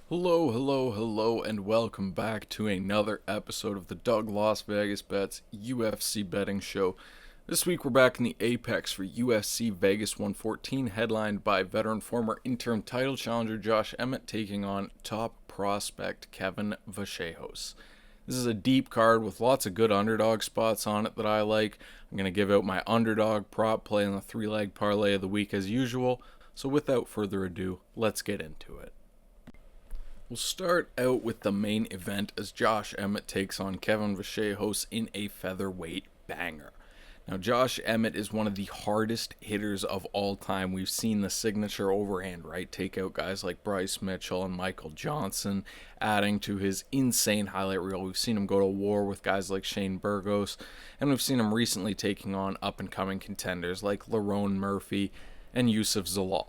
Hello, and welcome back to another episode of the Doug Las Vegas Bets UFC betting show. This week we're back in the Apex for UFC Vegas 114, headlined by veteran former interim title challenger Josh Emmett taking on top prospect Kevin Vallejos. This is a deep card with lots of good underdog spots on it that I like. I'm going to give out my underdog prop play in the 3-leg parlay of the week as usual. So without further ado, let's get into it. We'll start out with the main event as Josh Emmett takes on Kevin Vallejos in a featherweight banger. Now, Josh Emmett is one of the hardest hitters of all time. We've seen the signature overhand, right? Take out guys like Bryce Mitchell and Michael Johnson, adding to his insane highlight reel. We've seen him go to war with guys like Shane Burgos, and we've seen him recently taking on up-and-coming contenders like Lerone Murphy and Youssef Zalal.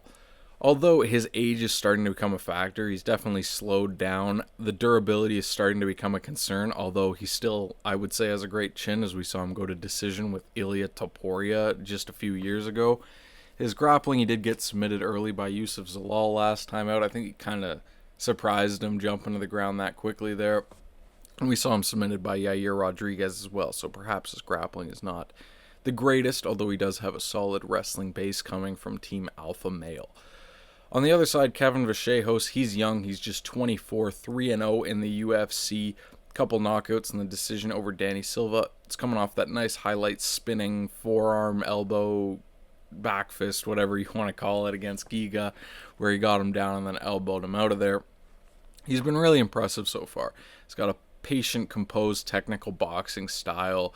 Although his age is starting to become a factor, he's definitely slowed down. The durability is starting to become a concern, although he still, I would say, has a great chin, as we saw him go to decision with Ilia Topuria just a few years ago. His grappling, he did get submitted early by Youssef Zalal last time out. I think he kind of surprised him jumping to the ground that quickly there. And we saw him submitted by Yair Rodriguez as well, so perhaps his grappling is not the greatest, although he does have a solid wrestling base coming from Team Alpha Male. On the other side, Kevin Vallejos, he's young, he's just 24, 3-0 in the UFC, couple knockouts in the decision over Danny Silva. It's coming off that nice highlight spinning forearm, elbow, back fist, whatever you want to call it, against Giga, where he got him down and then elbowed him out of there. He's been really impressive so far. He's got a patient, composed, technical boxing style.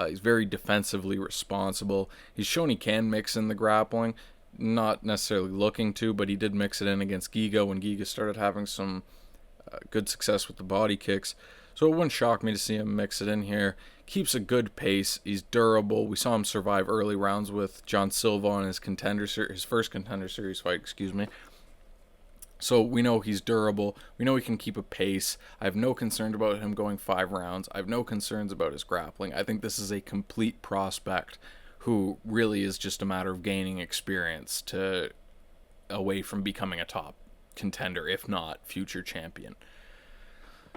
He's very defensively responsible. He's shown he can mix in the grappling. Not necessarily looking to, but he did mix it in against Giga when Giga started having some good success with the body kicks. So it wouldn't shock me to see him mix it in here. Keeps a good pace. He's durable. We saw him survive early rounds with John Silva on his first contender series fight, So we know he's durable. We know he can keep a pace. I have no concern about him going 5 rounds. I have no concerns about his grappling. I think this is a complete prospect who really is just a matter of gaining experience away from becoming a top contender, if not future champion.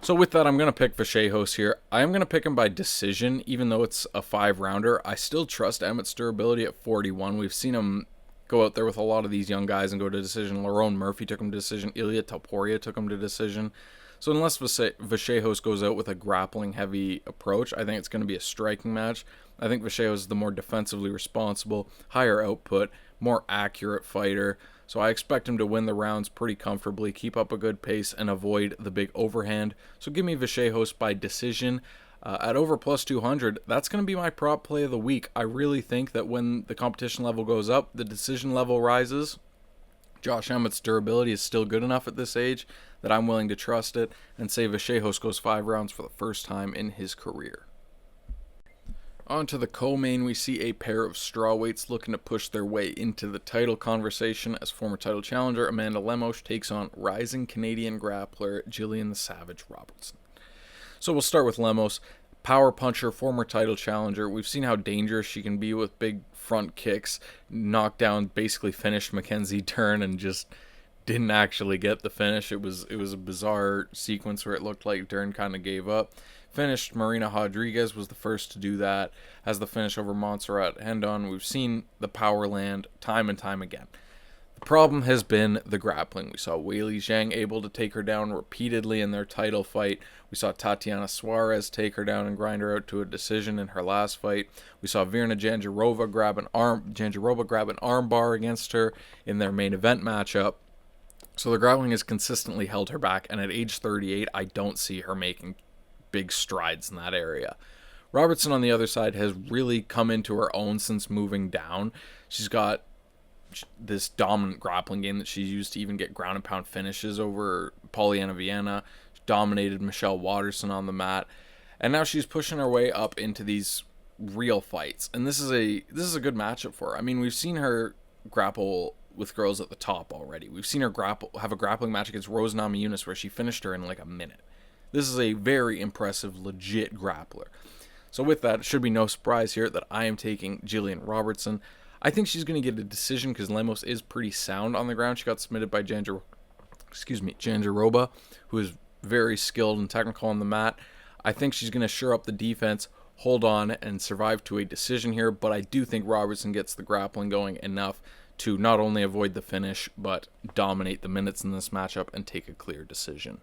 So with that, I'm going to pick Vallejos here. I am going to pick him by decision, even though it's a 5-rounder. I still trust Emmett's durability at 41. We've seen him go out there with a lot of these young guys and go to decision. Lerone Murphy took him to decision. Ilia Topuria took him to decision. So unless Vallejos goes out with a grappling-heavy approach, I think it's going to be a striking match. I think Vallejos is the more defensively responsible, higher output, more accurate fighter. So I expect him to win the rounds pretty comfortably, keep up a good pace, and avoid the big overhand. So give me Vallejos by decision. At over plus 200, that's going to be my prop play of the week. I really think that when the competition level goes up, the decision level rises. Josh Emmett's durability is still good enough at this age that I'm willing to trust it and say Vallejos goes 5 rounds for the first time in his career. On to the co-main, we see a pair of strawweights looking to push their way into the title conversation as former title challenger Amanda Lemos takes on rising Canadian grappler Gillian the Savage Robertson. So we'll start with Lemos. Power puncher, former title challenger. We've seen how dangerous she can be with big front kicks. Knocked down, basically finished Mackenzie Dern and just didn't actually get the finish. It was a bizarre sequence where it looked like Dern kind of gave up. Finished Marina Rodriguez, was the first to do that. Has the finish over Montserrat Rendon. We've seen the power land time and time again. The problem has been the grappling. We saw Weili Zhang able to take her down repeatedly in their title fight. We saw Tatiana Suarez take her down and grind her out to a decision in her last fight. We saw Virna Jandiroba grab an arm bar against her in their main event matchup. So the grappling has consistently held her back, and at age 38, I don't see her making big strides in that area. Robertson, on the other side, has really come into her own since moving down. She's got this dominant grappling game that she's used to even get ground and pound finishes over Polyana Viana. She dominated Michelle Waterson on the mat, and now she's pushing her way up into these real fights. And this is a good matchup for her. I mean, we've seen her grapple with girls at the top already. We've seen her have a grappling match against Rose Namajunas where she finished her in like a minute. This is a very impressive, legit grappler. So with that, it should be no surprise here that I am taking Gillian Robertson. I think she's going to get a decision because Lemos is pretty sound on the ground. She got submitted by Janjaroba, who is very skilled and technical on the mat. I think she's going to shore up the defense, hold on, and survive to a decision here, but I do think Robertson gets the grappling going enough to not only avoid the finish, but dominate the minutes in this matchup and take a clear decision.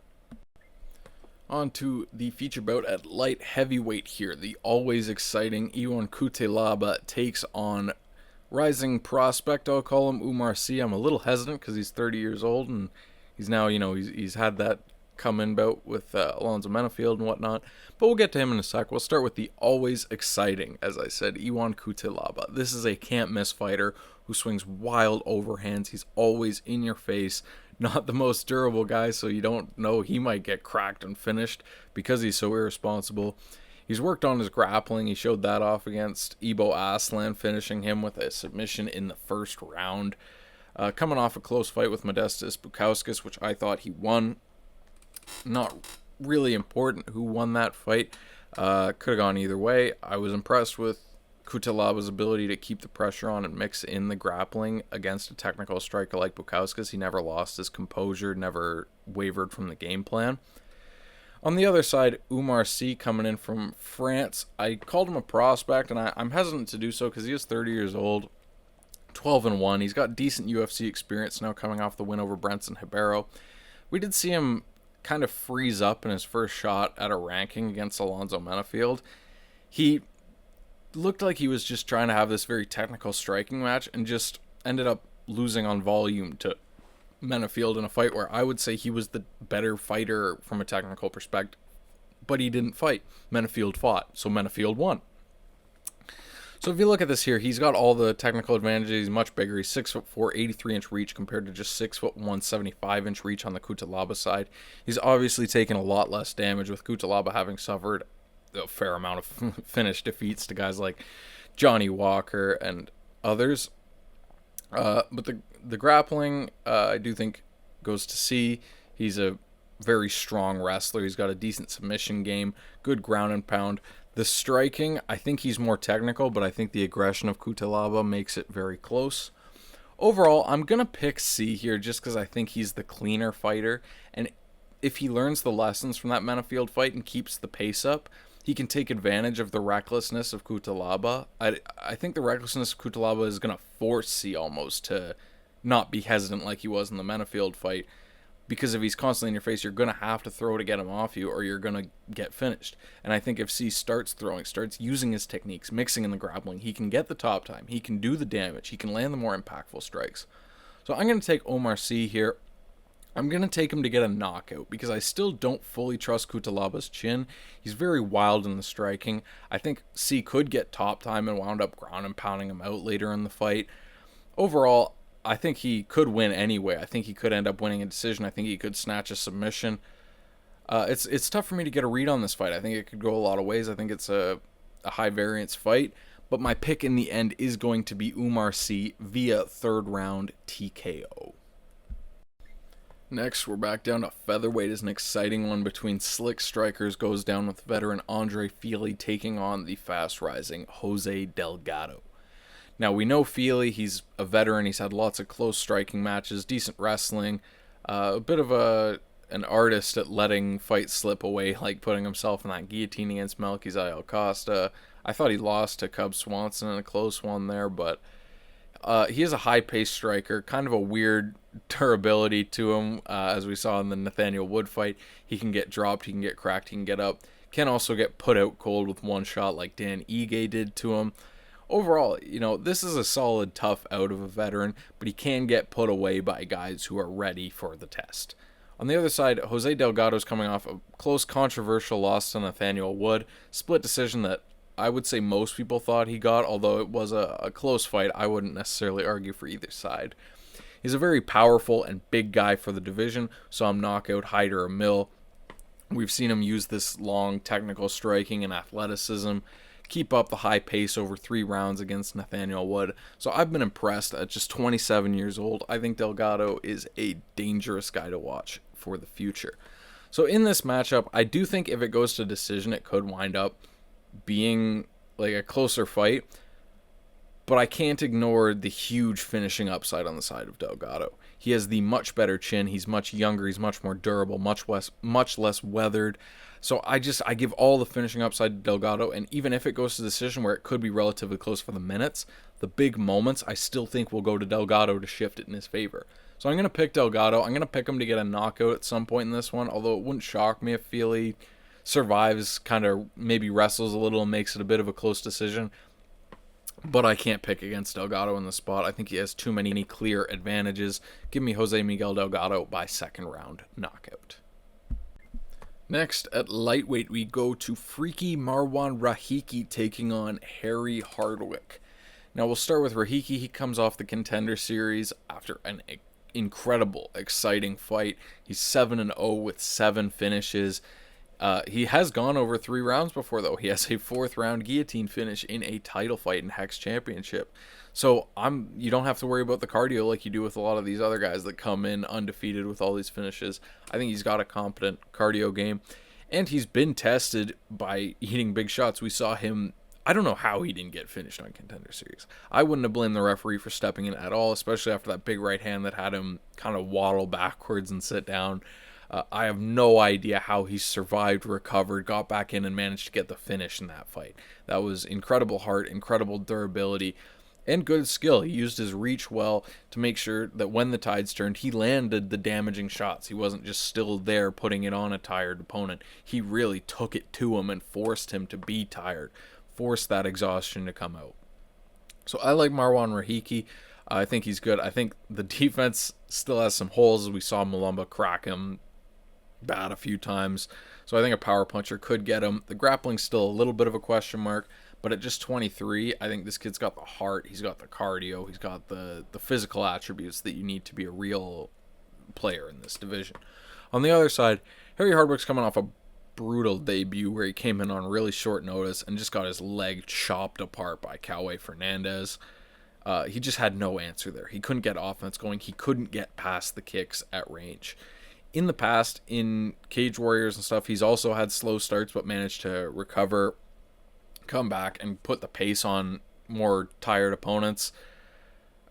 On to the feature bout at light heavyweight here. The always exciting Ion Cutelaba takes on rising prospect, I'll call him, Oumar Sy. I'm a little hesitant because he's 30 years old and he's now, he's had that come in bout with Alonzo Menafield and whatnot. But we'll get to him in a sec. We'll start with the always exciting, as I said, Ion Cutelaba. This is a can't miss fighter who swings wild overhands. He's always in your face. Not the most durable guy, so you don't know he might get cracked and finished because he's so irresponsible. He's worked on his grappling. He showed that off against Ibo Aslan, finishing him with a submission in the first round. Coming off a close fight with Modestas Bukauskas, which I thought he won. Not really important who won that fight. Could have gone either way. I was impressed with Cutelaba's ability to keep the pressure on and mix in the grappling against a technical striker like Bukauskas. He never lost his composure, never wavered from the game plan. On the other side, Oumar Sy coming in from France. I called him a prospect, and I'm hesitant to do so because he is 30 years old, 12-1. He's got decent UFC experience now coming off the win over Brenson Ribeiro. We did see him kind of freeze up in his first shot at a ranking against Alonzo Menafield. He looked like he was just trying to have this very technical striking match and just ended up losing on volume to Menafield in a fight where I would say he was the better fighter from a technical perspective, but he didn't fight. Menafield fought, so Menafield won. So if you look at this here, he's got all the technical advantages. He's much bigger. He's 6'4", 83-inch reach compared to just 6'1", 75-inch reach on the Cutelaba side. He's obviously taken a lot less damage, with Cutelaba having suffered a fair amount of finish defeats to guys like Johnny Walker and others. But the grappling, I do think, goes to Sy. He's a very strong wrestler. He's got a decent submission game, good ground and pound. The striking, I think he's more technical, but I think the aggression of Cutelaba makes it very close. Overall, I'm going to pick Sy here just because I think he's the cleaner fighter. And if he learns the lessons from that Menafield fight and keeps the pace up, he can take advantage of the recklessness of Cutelaba. I think the recklessness of Cutelaba is going to force Sy almost to not be hesitant like he was in the Menafield fight. Because if he's constantly in your face, you're going to have to throw to get him off you, or you're going to get finished. And I think if Sy starts throwing, starts using his techniques, mixing in the grappling, he can get the top time, he can do the damage, he can land the more impactful strikes. So I'm going to take Oumar Sy here. I'm going to take him to get a knockout, because I still don't fully trust Cutelaba's chin. He's very wild in the striking. I think Sy could get top time and wound up ground and pounding him out later in the fight. Overall, I think he could win anyway. I think he could end up winning a decision. I think he could snatch a submission. It's tough for me to get a read on this fight. I think it could go a lot of ways. I think it's a high variance fight. But my pick in the end is going to be Oumar Sy via third round TKO. Next, we're back down to featherweight as an exciting one between slick strikers goes down with veteran Andre Fili taking on the fast-rising Jose Delgado. Now, we know Fili, he's a veteran, he's had lots of close striking matches, decent wrestling, a bit of an artist at letting fights slip away, like putting himself in that guillotine against Melchizedek Acosta. I thought he lost to Cub Swanson in a close one there, but he is a high-paced striker, kind of a weird durability to him, as we saw in the Nathaniel Wood fight. He can get dropped, he can get cracked, he can get up, can also get put out cold with one shot like Dan Ige did to him. Overall, this is a solid tough out of a veteran, but he can get put away by guys who are ready for the test. On the other side, Jose Delgado is coming off a close controversial loss to Nathaniel Wood, split decision that I would say most people thought he got, although it was a close fight. I wouldn't necessarily argue for either side. He's a very powerful and big guy for the division, so I'm knockout, hider, or mill. We've seen him use this long technical striking and athleticism, keep up the high pace over 3 rounds against Nathaniel Wood. So I've been impressed at just 27 years old. I think Delgado is a dangerous guy to watch for the future. So in this matchup, I do think if it goes to decision, it could wind up being like a closer fight, but I can't ignore the huge finishing upside on the side of Delgado. He has the much better chin. He's much younger. He's much more durable, much less weathered. So I give all the finishing upside to Delgado, and even if it goes to decision where it could be relatively close for the minutes, the big moments I still think will go to Delgado to shift it in his favor. So I'm going to pick Delgado. I'm going to pick him to get a knockout at some point in this one, although it wouldn't shock me if Fili survives, kind of maybe wrestles a little and makes it a bit of a close decision. But I can't pick against Delgado in the spot. I think he has too many clear advantages. Give me Jose Miguel Delgado by second round knockout. Next, at lightweight, we go to freaky Marwan Rahiki taking on hairy Hardwick. Now, we'll start with Rahiki. He comes off the Contender Series after an incredible, exciting fight. He's 7-0 with 7 finishes. He has gone over 3 rounds before, though. He has a 4th round guillotine finish in a title fight in Hex Championship. So you don't have to worry about the cardio like you do with a lot of these other guys that come in undefeated with all these finishes. I think he's got a competent cardio game, and he's been tested by eating big shots. We saw him. I don't know how he didn't get finished on Contender Series. I wouldn't have blamed the referee for stepping in at all, especially after that big right hand that had him kind of waddle backwards and sit down. I have no idea how he survived, recovered, got back in, and managed to get the finish in that fight. That was incredible heart, incredible durability, and good skill. He used his reach well to make sure that when the tides turned, he landed the damaging shots. He wasn't just still there putting it on a tired opponent. He really took it to him and forced him to be tired, forced that exhaustion to come out. So I like Marwan Rahiki. I think he's good. I think the defense still has some holes. We saw Mulumba crack him bad a few times, so I think a power puncher could get him. The grappling's still a little bit of a question mark, but at just 23, I think this kid's got the heart, he's got the cardio, he's got the physical attributes that you need to be a real player in this division. On the other side, Harry Hardwick's coming off a brutal debut where he came in on really short notice and just got his leg chopped apart by Cowboy Fernandez. He just had no answer there. He couldn't get offense going. He couldn't get past the kicks at range. In the past, in Cage Warriors and stuff, he's also had slow starts but managed to recover, come back, and put the pace on more tired opponents.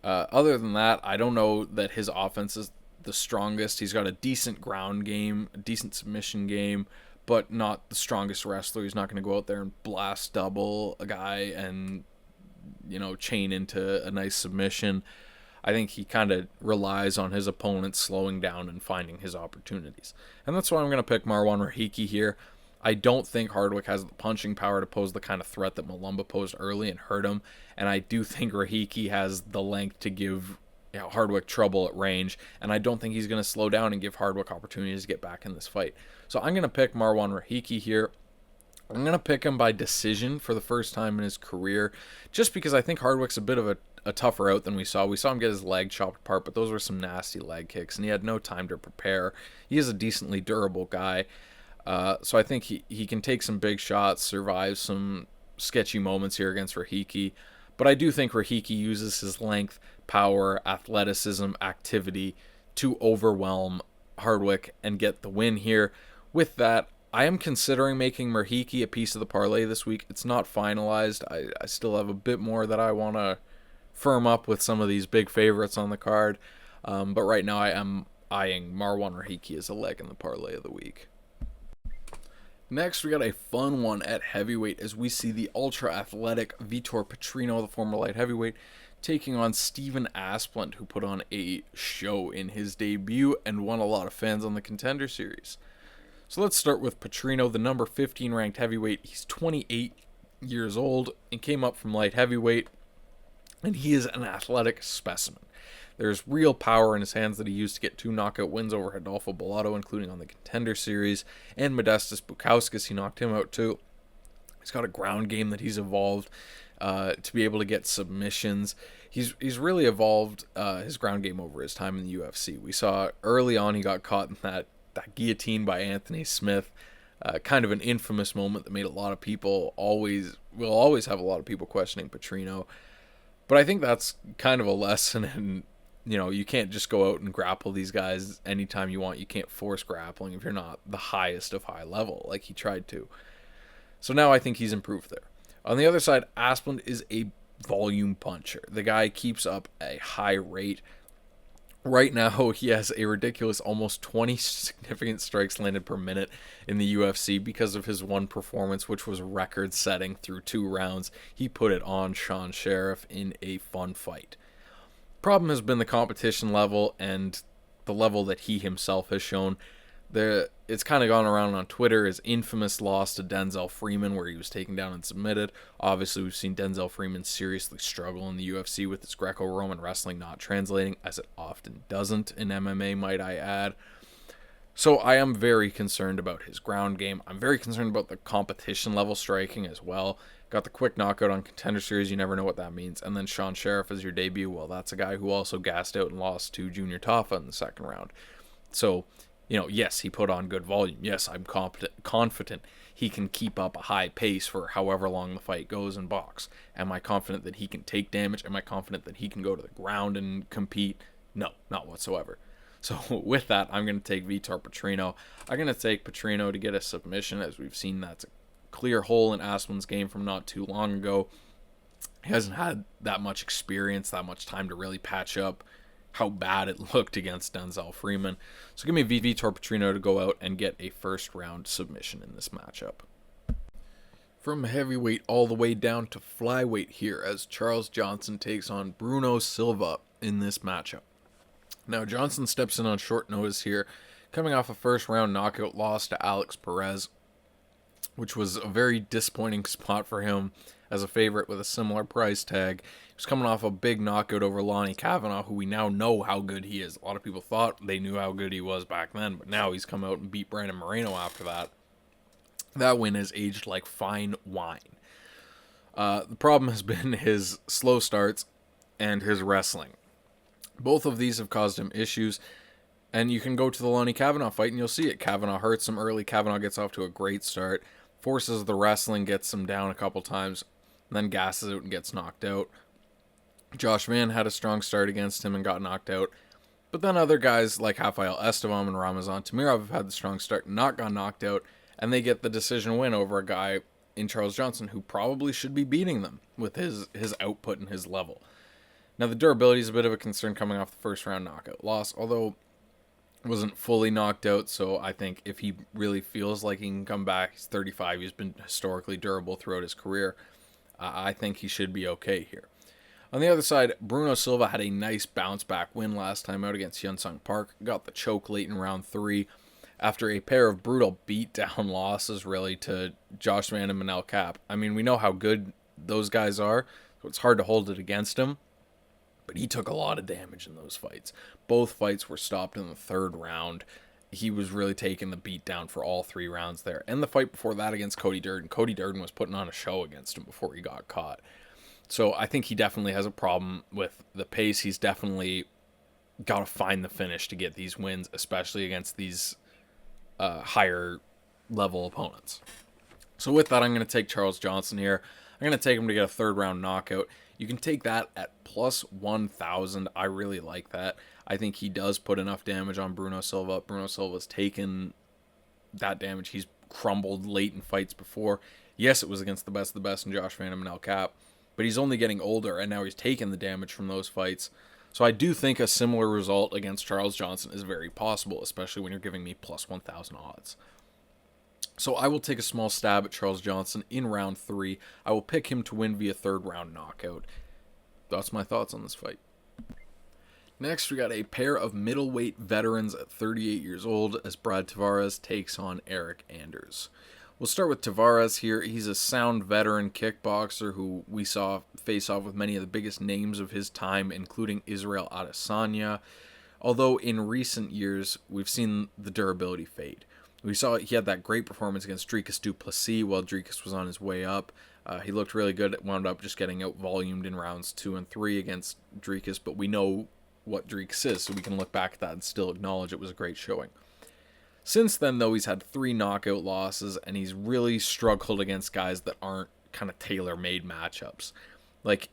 Other than that, I don't know that his offense is the strongest. He's got a decent ground game, a decent submission game, but not the strongest wrestler. He's not going to go out there and blast double a guy and, chain into a nice submission. I think he kind of relies on his opponent slowing down and finding his opportunities. And that's why I'm going to pick Marwan Rahiki here. I don't think Hardwick has the punching power to pose the kind of threat that Mulumba posed early and hurt him. And I do think Rahiki has the length to give Hardwick trouble at range. And I don't think he's going to slow down and give Hardwick opportunities to get back in this fight. So I'm going to pick Marwan Rahiki here. I'm going to pick him by decision for the first time in his career, just because I think Hardwick's a bit of a tougher out than we saw. We saw him get his leg chopped apart, but those were some nasty leg kicks, and he had no time to prepare. He is a decently durable guy, so I think he can take some big shots, survive some sketchy moments here against Rahiki, but I do think Rahiki uses his length, power, athleticism, activity to overwhelm Hardwick and get the win here. With that, I am considering making Rahiki a piece of the parlay this week. It's not finalized. I still have a bit more that I want to firm up with some of these big favorites on the card. But right now I am eyeing Marwan Rahiki as a leg in the parlay of the week. Next, we got a fun one at heavyweight as we see the ultra-athletic Vitor Petrino, the former light heavyweight, taking on Steven Asplund, who put on a show in his debut and won a lot of fans on the Contender Series. So let's start with Petrino, the number 15 ranked heavyweight. He's 28 years old and came up from light heavyweight, and he is an athletic specimen. There's real power in his hands that he used to get 2 knockout wins over Rodolfo Bolato, including on the Contender Series, and Modestas Bukauskas, he knocked him out too. He's got a ground game that he's evolved to be able to get submissions. He's really evolved his ground game over his time in the UFC. We saw early on he got caught in that guillotine by Anthony Smith, kind of an infamous moment that made a lot of people will always have a lot of people questioning Petrino. But I think that's kind of a lesson in, you can't just go out and grapple these guys anytime you want. You can't force grappling if you're not the highest of high level like he tried to. So now I think he's improved there. On the other side, Asplund is a volume puncher. The guy keeps up a high rate. Right now, he has a ridiculous almost 20 significant strikes landed per minute in the UFC because of his one performance, which was record-setting through 2 rounds. He put it on Sean Sheriff in a fun fight. Problem has been the competition level and the level that he himself has shown. It's kind of gone around on Twitter, his infamous loss to Denzel Freeman where he was taken down and submitted. Obviously, we've seen Denzel Freeman seriously struggle in the UFC with his Greco-Roman wrestling not translating, as it often doesn't in MMA, might I add. So I am very concerned about his ground game. I'm very concerned about the competition level striking as well. Got the quick knockout on Contender Series, you never know what that means. And then Sean Sheriff as your debut, well, that's a guy who also gassed out and lost to Junior Tafa in the second round. So, yes, he put on good volume. Yes, I'm confident he can keep up a high pace for however long the fight goes in box. Am I confident that he can take damage? Am I confident that he can go to the ground and compete? No, not whatsoever. So with that, I'm going to take Vitor Petrino. I'm going to take Petrino to get a submission, as we've seen that's a clear hole in Asplund's game from not too long ago. He hasn't had that much experience, that much time to really patch up how bad it looked against Denzel Freeman. So give me Vitor Petrino to go out and get a first round submission in this matchup. From heavyweight all the way down to flyweight here as Charles Johnson takes on Bruno Silva in this matchup. Now Johnson steps in on short notice here, coming off a first round knockout loss to Alex Perez, which was a very disappointing spot for him as a favorite with a similar price tag. He was coming off a big knockout over Lonnie Kavanaugh, who we now know how good he is. A lot of people thought they knew how good he was back then, but now he's come out and beat Brandon Moreno after that. That win has aged like fine wine. The problem has been his slow starts and his wrestling. Both of these have caused him issues, and you can go to the Lonnie Kavanaugh fight and you'll see it. Kavanaugh hurts him early. Kavanaugh gets off to a great start, forces the wrestling, gets him down a couple times, and then gasses out and gets knocked out. Josh Van had a strong start against him and got knocked out. But then other guys like Rafael Estevam and Ramazan Tamirov have had the strong start and not got knocked out, and they get the decision win over a guy in Charles Johnson who probably should be beating them with his output and his level. Now the durability is a bit of a concern coming off the first round knockout loss, although wasn't fully knocked out, so I think if he really feels like he can come back, he's 35, he's been historically durable throughout his career, I think he should be okay here. On the other side, Bruno Silva had a nice bounce back win last time out against Hyun-Sung Park, got the choke late in round 3 after a pair of brutal beatdown losses really to Josh Van and Manoel Cap. I mean, we know how good those guys are, so it's hard to hold it against him. But he took a lot of damage in those fights. Both fights were stopped in the third round. He was really taking the beat down for all 3 rounds there. And the fight before that against Cody Durden. Cody Durden was putting on a show against him before he got caught. So I think he definitely has a problem with the pace. He's definitely got to find the finish to get these wins, especially against these higher level opponents. So with that, I'm going to take Charles Johnson here. I'm going to take him to get a third round knockout. You can take that at plus 1,000. I really like that. I think he does put enough damage on Bruno Silva. Bruno Silva's taken that damage. He's crumbled late in fights before. Yes, it was against the best of the best in Josh Van and Manoel Cap, but he's only getting older, and now he's taken the damage from those fights. So I do think a similar result against Charles Johnson is very possible, especially when you're giving me plus 1,000 odds. So I will take a small stab at Charles Johnson in round 3. I will pick him to win via third round knockout. That's my thoughts on this fight. Next, we got a pair of middleweight veterans at 38 years old as Brad Tavares takes on Eryk Anders. We'll start with Tavares here. He's a sound veteran kickboxer who we saw face off with many of the biggest names of his time, including Israel Adesanya. Although in recent years, we've seen the durability fade. We saw he had that great performance against Dricus du Plessis while Dricus was on his way up. He looked really good. Wound up just getting out-volumed in rounds 2 and 3 against Dricus, but we know what Dricus is, so we can look back at that and still acknowledge it was a great showing. Since then, though, he's had 3 knockout losses, and he's really struggled against guys that aren't kind of tailor-made matchups. Like,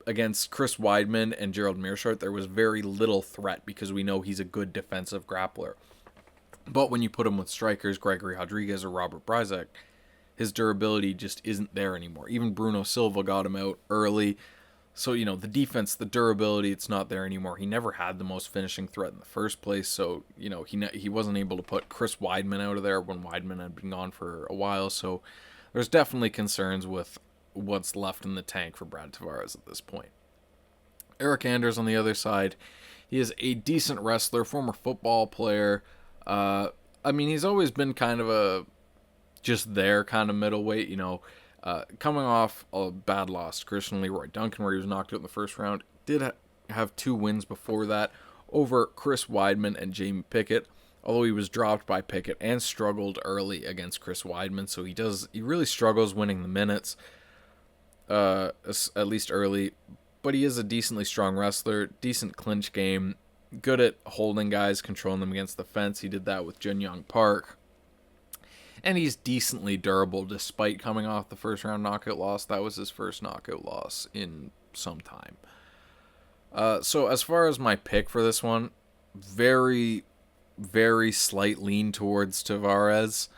against Chris Weidman and Gerald Meerschaert, there was very little threat because we know he's a good defensive grappler. But when you put him with strikers, Gregory Rodriguez or Robert Bryzak, his durability just isn't there anymore. Even Bruno Silva got him out early. So, the defense, the durability, it's not there anymore. He never had the most finishing threat in the first place. So, he wasn't able to put Chris Weidman out of there when Weidman had been gone for a while. So, there's definitely concerns with what's left in the tank for Brad Tavares at this point. Eryk Anders on the other side, he is a decent wrestler, former football player. He's always been kind of a just there kind of middleweight, coming off a bad loss to Christian Leroy Duncan, where he was knocked out in the first round. Did have 2 wins before that over Chris Weidman and Jamie Pickett, although he was dropped by Pickett and struggled early against Chris Weidman. So he really struggles winning the minutes, at least early. But he is a decently strong wrestler, decent clinch game, good at holding guys, controlling them against the fence. He did that with Jin Young Park. And he's decently durable despite coming off the first round knockout loss. That was his first knockout loss in some time. So as far as my pick for this one, very, very slight lean towards Tavares.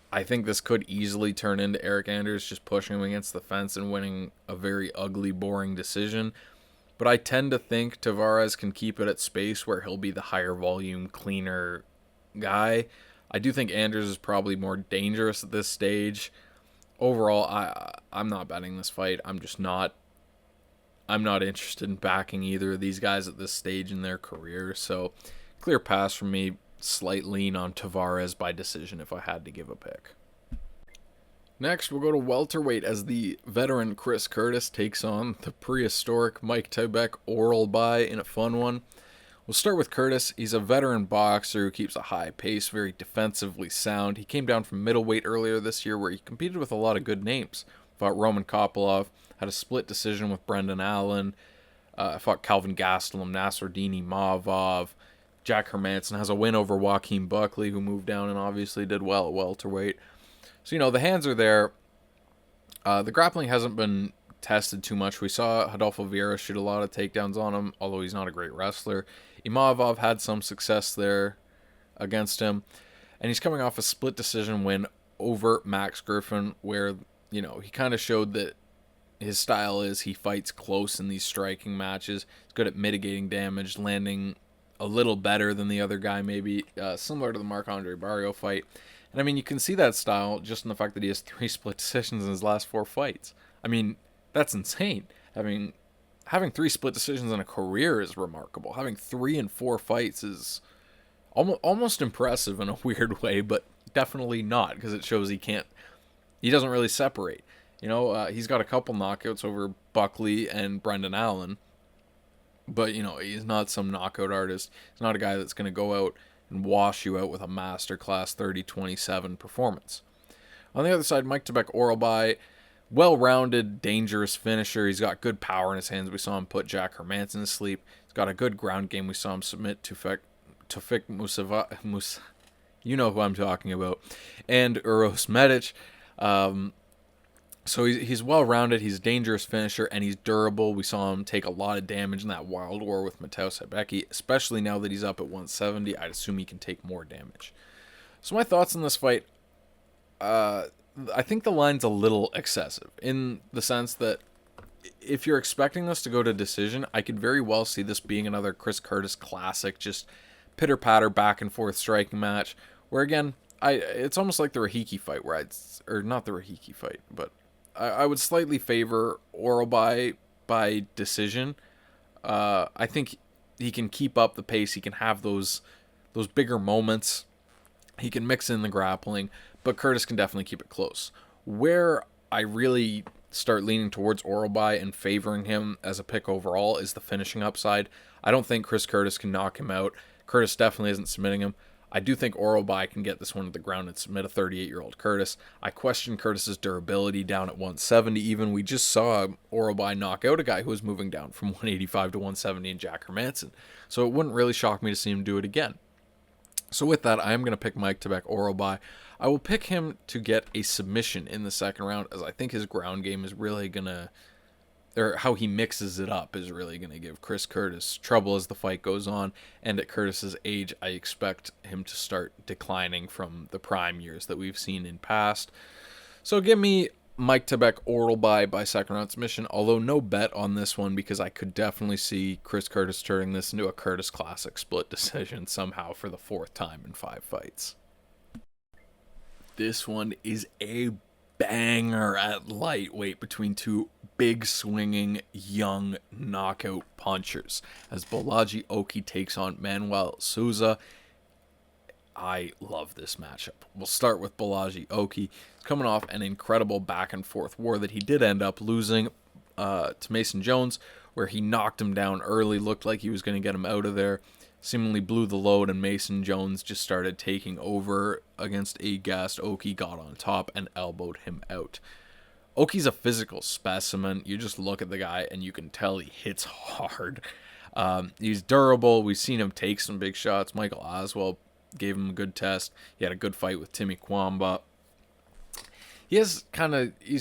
I think this could easily turn into Eryk Anders just pushing him against the fence and winning a very ugly, boring decision. But I tend to think Tavares can keep it at space where he'll be the higher volume, cleaner guy. I do think Anders is probably more dangerous at this stage. Overall, I'm not betting this fight. I'm not interested in backing either of these guys at this stage in their career. So, clear pass from me. Slight lean on Tavares by decision if I had to give a pick. Next, we'll go to welterweight as the veteran Chris Curtis takes on the prehistoric Myktybek Orolbai in a fun one. We'll start with Curtis. He's a veteran boxer who keeps a high pace, very defensively sound. He came down from middleweight earlier this year where he competed with a lot of good names. Fought Roman Kopylov, had a split decision with Brendan Allen, fought Calvin Gastelum, Nasruddin Imavov, Jack Hermanson, has a win over Joaquin Buckley, who moved down and obviously did well at welterweight. So, the hands are there. The grappling hasn't been tested too much. We saw Rodolfo Vieira shoot a lot of takedowns on him, although he's not a great wrestler. Imavov had some success there against him, and he's coming off a split decision win over Max Griffin, where, he kind of showed that his style is he fights close in these striking matches. He's good at mitigating damage, landing a little better than the other guy, maybe similar to the Marc-Andre Barrio fight. And you can see that style just in the fact that he has 3 split decisions in his last 4 fights. That's insane. Having 3 split decisions in a career is remarkable. Having 3 and 4 fights is almost impressive in a weird way, but definitely not, because it shows he doesn't really separate. He's got a couple knockouts over Buckley and Brendan Allen, but, he's not some knockout artist. He's not a guy that's going to go out and wash you out with a masterclass 30-27 performance. On the other side, Myktybek Orolbai, well-rounded, dangerous finisher. He's got good power in his hands. We saw him put Jack Hermanson to sleep. He's got a good ground game. We saw him submit Tufik Musava, you know who I'm talking about, and Uros Medic. So he's well-rounded, he's a dangerous finisher, and he's durable. We saw him take a lot of damage in that wild war with Mateusz Rebecki, especially now that he's up at 170. I'd assume he can take more damage. So my thoughts on this fight, I think the line's a little excessive, in the sense that if you're expecting this to go to decision, I could very well see this being another Chris Curtis classic, just pitter-patter, back-and-forth striking match, where again, it's almost like the Rahiki fight, not the Rahiki fight, but I would slightly favor Orolbai by decision. I think he can keep up the pace. He can have those bigger moments. He can mix in the grappling, but Curtis can definitely keep it close. Where I really start leaning towards Orolbai and favoring him as a pick overall is the finishing upside. I don't think Chris Curtis can knock him out. Curtis definitely isn't submitting him. I do think Orolbai can get this one to the ground and submit a 38-year-old Curtis. I question Curtis's durability down at 170 even. We just saw Orolbai knock out a guy who was moving down from 185 to 170 in Jack Hermanson. So it wouldn't really shock me to see him do it again. So with that, I am going to pick Myktybek Orolbai. I will pick him to get a submission in the second round, as I think his ground game is really going to, or how he mixes it up is really going to give Chris Curtis trouble as the fight goes on. And at Curtis's age, I expect him to start declining from the prime years that we've seen in past. So give me Myktybek Orolbai by second round submission, although no bet on this one because I could definitely see Chris Curtis turning this into a Curtis Classic split decision somehow for the fourth time in 5 fights. This one is a banger at lightweight between two big swinging young knockout punchers as Bolaji Oki takes on Manoel Sousa. I love this matchup. We'll start with Bolaji Oki. He's coming off an incredible back and forth war that he did end up losing to Mason Jones, where he knocked him down early, looked like he was going to get him out of there, seemingly blew the load, and Mason Jones just started taking over against a gassed Oki, got on top, and elbowed him out. Oki's a physical specimen. You just look at the guy and you can tell he hits hard. He's durable. We've seen him take some big shots. Michael Oswell gave him a good test. He had a good fight with Timmy Kwamba. He's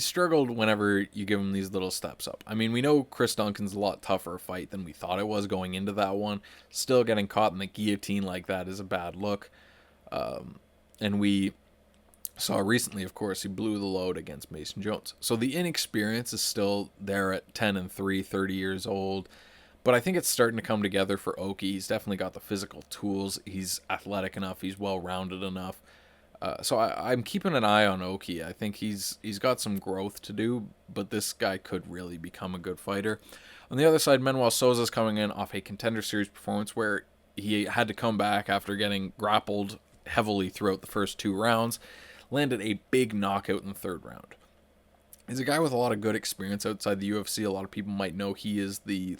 struggled whenever you give him these little steps up. I mean, we know Chris Duncan's a lot tougher a fight than we thought it was going into that one. Still getting caught in the guillotine like that is a bad look. And we saw recently, of course, he blew the load against Mason Jones. So the inexperience is still there at 10-3, 30 years old. But I think it's starting to come together for Oki. He's definitely got the physical tools. He's athletic enough. He's well-rounded enough. So I'm keeping an eye on Oki. I think he's got some growth to do, but this guy could really become a good fighter. On the other side, Manoel Sousa is coming in off a Contender Series performance where he had to come back after getting grappled heavily throughout the first 2 rounds. Landed a big knockout in the 3rd round. He's a guy with a lot of good experience outside the UFC. A lot of people might know he was the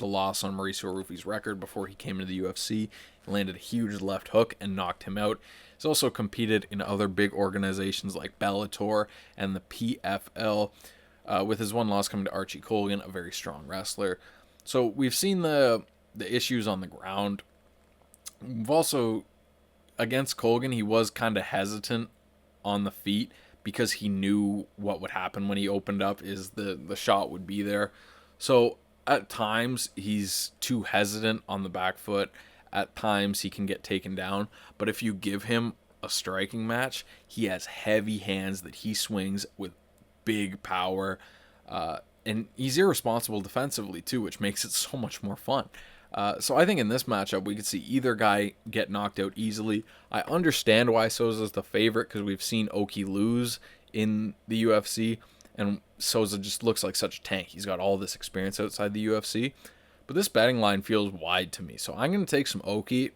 loss on Mauricio Rufi's record before he came into the UFC. He landed a huge left hook and knocked him out. He's also competed in other big organizations like Bellator and the PFL, with his one loss coming to Archie Colgan, a very strong wrestler. So we've seen the issues on the ground. We've also, against Colgan, he was kind of hesitant on the feet because he knew what would happen when he opened up is the shot would be there. So at times, he's too hesitant on the back foot. At times, he can get taken down. But if you give him a striking match, he has heavy hands that he swings with big power. And he's irresponsible defensively, too, which makes it so much more fun. So I think in this matchup, we could see either guy get knocked out easily. I understand why Sousa's the favorite because we've seen Oki lose in the UFC. And Sousa just looks like such a tank. He's got all this experience outside the UFC. But this betting line feels wide to me. So I'm going to take some Oki.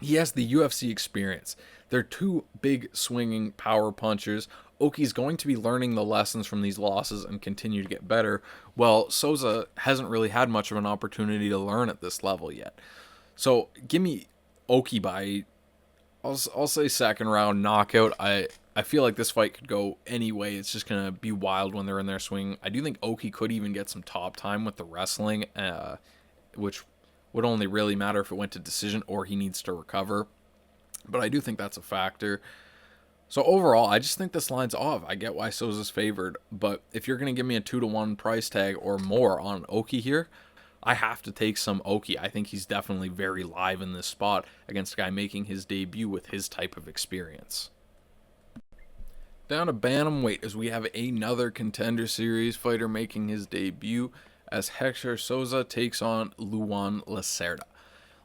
He has the UFC experience. They're 2 big swinging power punchers. Oki's going to be learning the lessons from these losses and continue to get better. Well, Sousa hasn't really had much of an opportunity to learn at this level yet. So give me Oki by, I'll say 2nd round knockout. I feel like this fight could go any way. It's just going to be wild when they're in their swing. I do think Oki could even get some top time with the wrestling, which would only really matter if it went to decision or he needs to recover. But I do think that's a factor. So overall, I just think this line's off. I get why Sousa's favored, but if you're going to give me a 2-1 price tag or more on Oki here, I have to take some Oki. I think he's definitely very live in this spot against a guy making his debut with his type of experience. Down to bantamweight as we have another Contender Series fighter making his debut as Hecher Sousa takes on Luan Lacerda.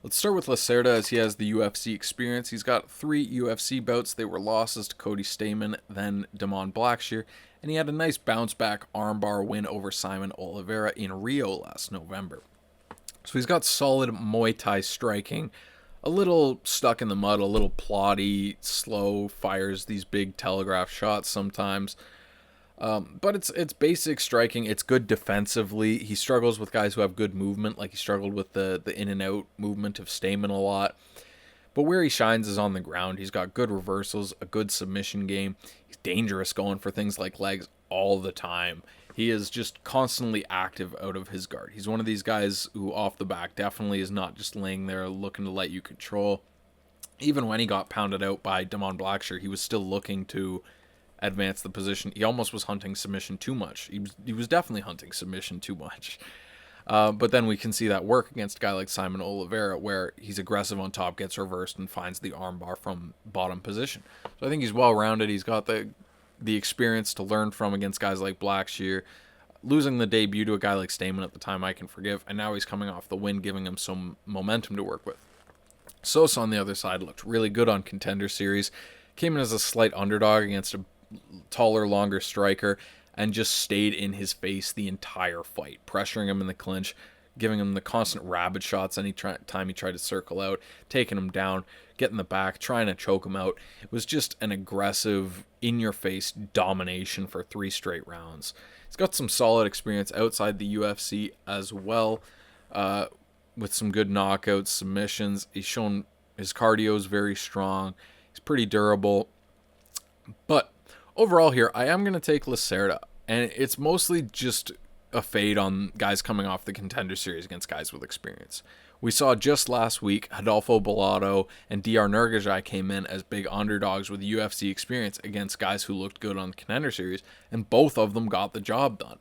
Let's start with Lacerda as he has the UFC experience. He's got 3 UFC bouts. They were losses to Cody Stamann, then Damon Blackshear, and he had a nice bounce-back armbar win over Simon Oliveira in Rio last November. So he's got solid Muay Thai striking, a little stuck in the mud, a little plotty, slow, fires these big telegraph shots sometimes. But it's basic striking. It's good defensively. He struggles with guys who have good movement, like he struggled with the in and out movement of Stamann a lot. But where he shines is on the ground. He's got good reversals, a good submission game. He's dangerous going for things like legs all the time. He is just constantly active out of his guard. He's one of these guys who off the back definitely is not just laying there looking to let you control. Even when he got pounded out by Damon Blackshear, he was still looking to advance the position. He almost was hunting submission too much. He was definitely hunting submission too much. But then we can see that work against a guy like Simon Oliveira, where he's aggressive on top, gets reversed, and finds the armbar from bottom position. So I think he's well-rounded. He's got the the experience to learn from against guys like Blackshear. Losing the debut to a guy like Stamen at the time, I can forgive, and now he's coming off the win, giving him some momentum to work with. Sosa, on the other side, looked really good on Contender Series, came in as a slight underdog against a taller, longer striker, and just stayed in his face the entire fight, pressuring him in the clinch, giving him the constant rabbit shots any time he tried to circle out, taking him down, getting the back, trying to choke him out. It was just an aggressive, in-your-face domination for 3 straight rounds. He's got some solid experience outside the UFC as well, with some good knockouts, submissions. He's shown his cardio is very strong. He's pretty durable. But overall here, I am going to take Lacerda, and it's mostly just a fade on guys coming off the Contender Series against guys with experience. We saw just last week, Adolfo Bellato and DR Nurgajai came in as big underdogs with UFC experience against guys who looked good on the Contender Series, and both of them got the job done.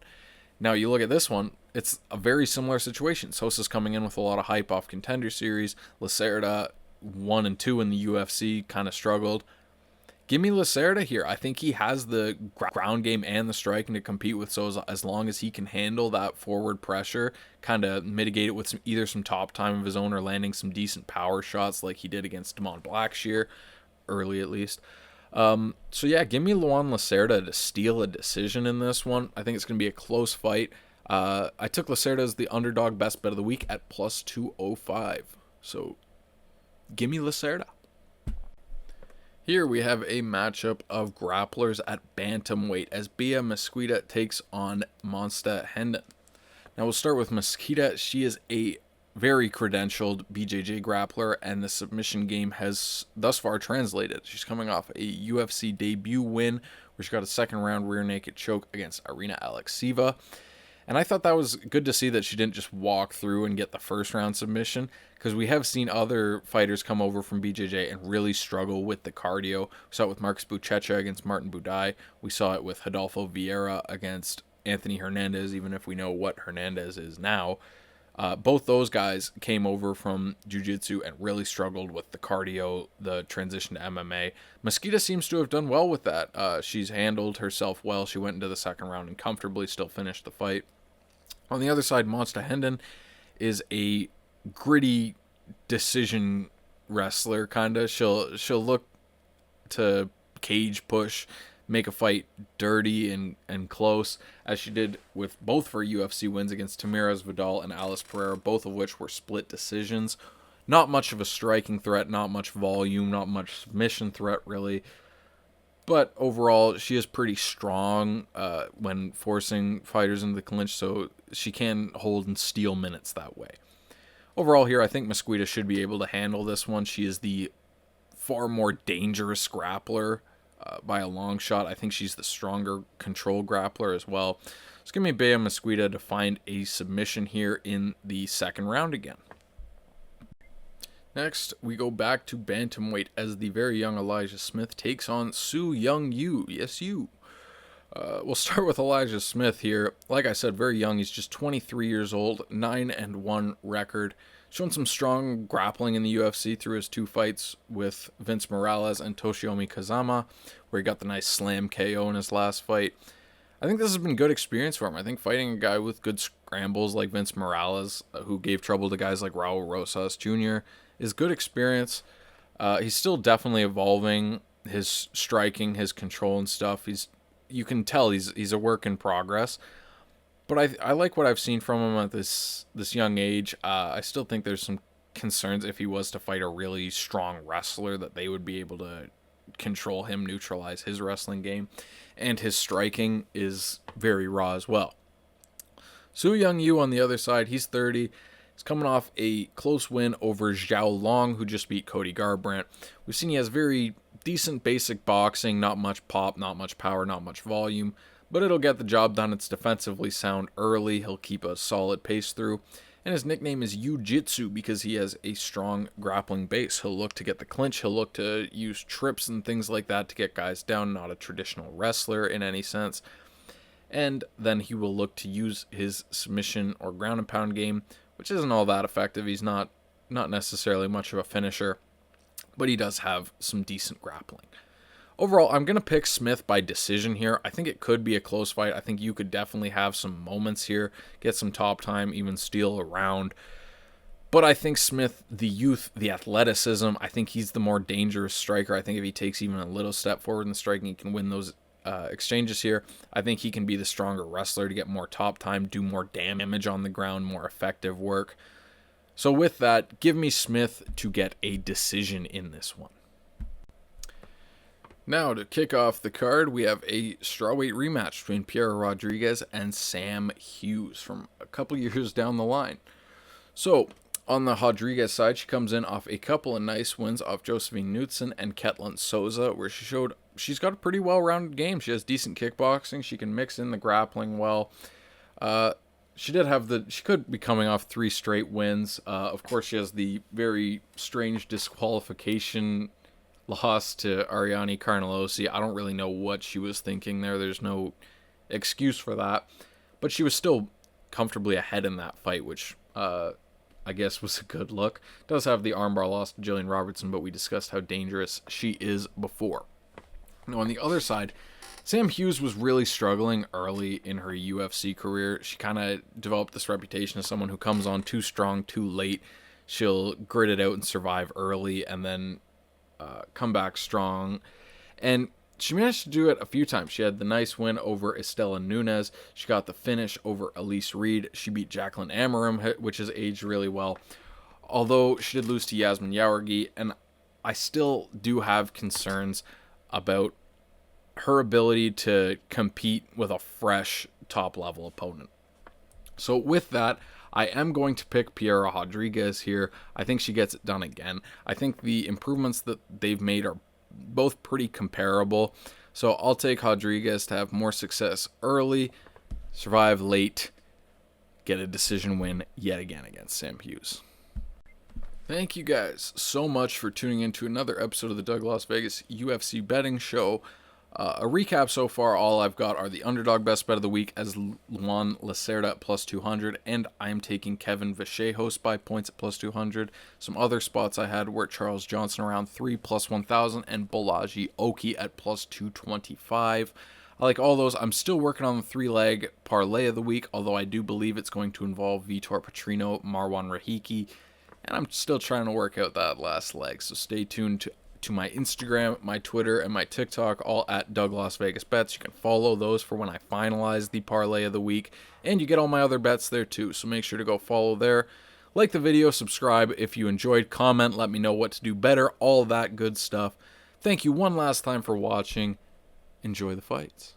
Now, you look at this one, it's a very similar situation. Sosa's coming in with a lot of hype off Contender Series. Lacerda, 1 and 2 in the UFC, kind of struggled. Give me Lacerda here. I think he has the ground game and the striking to compete with Sosa as long as he can handle that forward pressure, kind of mitigate it with either some top time of his own or landing some decent power shots like he did against Damon Blackshear, early at least. So yeah, give me Luan Lacerda to steal a decision in this one. I think it's going to be a close fight. I took Lacerda as the underdog best bet of the week at plus 205. So give me Lacerda. Here we have a matchup of grapplers at bantamweight as Bia Mesquita takes on Monsta Hendon. Now we'll start with Mesquita. She is a very credentialed BJJ grappler, and the submission game has thus far translated. She's coming off a UFC debut win where she got a second round rear naked choke against Irina Alexieva. And I thought that was good to see that she didn't just walk through and get the first round submission, because we have seen other fighters come over from BJJ and really struggle with the cardio. We saw it with Marcus Buchecha against Martin Budai. We saw it with Adolfo Vieira against Anthony Hernandez, even if we know what Hernandez is now. Both those guys came over from jiu-jitsu and really struggled with the cardio, the transition to MMA. Mesquita seems to have done well with that. She's handled herself well. She went into the second round and comfortably still finished the fight. On the other side, Monsta Hendon is a gritty decision wrestler, kind of. She'll look to cage push, make a fight dirty and close, as she did with both her UFC wins against Tamiras Vidal and Alice Pereira, both of which were split decisions. Not much of a striking threat, not much volume, not much submission threat, really. But overall, she is pretty strong when forcing fighters into the clinch, so she can hold and steal minutes that way. Overall here, I think Mesquita should be able to handle this one. She is the far more dangerous grappler by a long shot. I think she's the stronger control grappler as well. Just give me Bea Mesquita to find a submission here in the second round again. Next, we go back to bantamweight as the very young Elijah Smith takes on Su Young Yu. Yes, you. We'll start with Elijah Smith here. Like I said, very young. He's just 23 years old, 9-1 record. Shown some strong grappling in the UFC through his 2 fights with Vince Morales and Toshiomi Kazama, where he got the nice slam KO in his last fight. I think this has been good experience for him. I think fighting a guy with good scrambles like Vince Morales, who gave trouble to guys like Raul Rosas Jr., is good experience. He's still definitely evolving his striking, his control and stuff. You can tell he's a work in progress. But I like what I've seen from him at this young age. I still think there's some concerns if he was to fight a really strong wrestler that they would be able to control him, neutralize his wrestling game. And his striking is very raw as well. Su Young Yu on the other side, he's 30. He's coming off a close win over Zhao Long, who just beat Cody Garbrandt. We've seen he has very decent basic boxing, not much pop, not much power, not much volume, but it'll get the job done. It's defensively sound early. He'll keep a solid pace through. And his nickname is Jiu-Jitsu because he has a strong grappling base. He'll look to get the clinch. He'll look to use trips and things like that to get guys down, not a traditional wrestler in any sense. And then he will look to use his submission or ground and pound game, which isn't all that effective. He's not necessarily much of a finisher, but he does have some decent grappling. Overall, I'm going to pick Smith by decision here. I think it could be a close fight. I think you could definitely have some moments here, get some top time, even steal a round. But I think Smith, the youth, the athleticism, I think he's the more dangerous striker. I think if he takes even a little step forward in striking, he can win those exchanges here. I think he can be the stronger wrestler to get more top time, do more damage on the ground, more effective work. So with that, give me Smith to get a decision in this one. Now, to kick off the card, we have a strawweight rematch between Piera Rodriguez and Sam Hughes from a couple years down the line. So, on the Rodriguez side, she comes in off a couple of nice wins off Josephine Knudsen and Ketlin Sousa, where she showed she's got a pretty well-rounded game. She has decent kickboxing. She can mix in the grappling well. She could be coming off 3 straight wins. Of course, she has the very strange disqualification loss to Ariane Carnelosi. I don't really know what she was thinking there. There's no excuse for that. But she was still comfortably ahead in that fight, which I guess was a good look. Does have the armbar loss to Gillian Robertson, but we discussed how dangerous she is before. Now, on the other side, Sam Hughes was really struggling early in her UFC career. She kind of developed this reputation as someone who comes on too strong, too late. She'll grit it out and survive early and then come back strong. And she managed to do it a few times. She had the nice win over Estela Nunes. She got the finish over Elise Reed. She beat Jacqueline Amarim, which has aged really well. Although she did lose to Yasmin Yawargi, and I still do have concerns about her ability to compete with a fresh top-level opponent. So with that, I am going to pick Piera Rodriguez here. I think she gets it done again. I think the improvements that they've made are both pretty comparable. So I'll take Rodriguez to have more success early, survive late, get a decision win yet again against Sam Hughes. Thank you guys so much for tuning in to another episode of the Doug Las Vegas UFC Betting Show. A recap so far, all I've got are the underdog best bet of the week as Luan Lacerda at plus 200, and I am taking Kevin Vallejos by points at plus 200. Some other spots I had were Charles Johnson around 3 plus 1,000 and Bolaji Oki at plus 225. I like all those. I'm still working on the 3-leg parlay of the week, although I do believe it's going to involve Vitor, Petrino, Marwan, Rahiki, and I'm still trying to work out that last leg, so stay tuned to my Instagram, my Twitter, and my TikTok, all at Doug Las Vegas Bets. You can follow those for when I finalize the parlay of the week, and you get all my other bets there too, so make sure to go follow there. Like the video, subscribe if you enjoyed, comment, let me know what to do better, all that good stuff. Thank you one last time for watching. Enjoy the fights.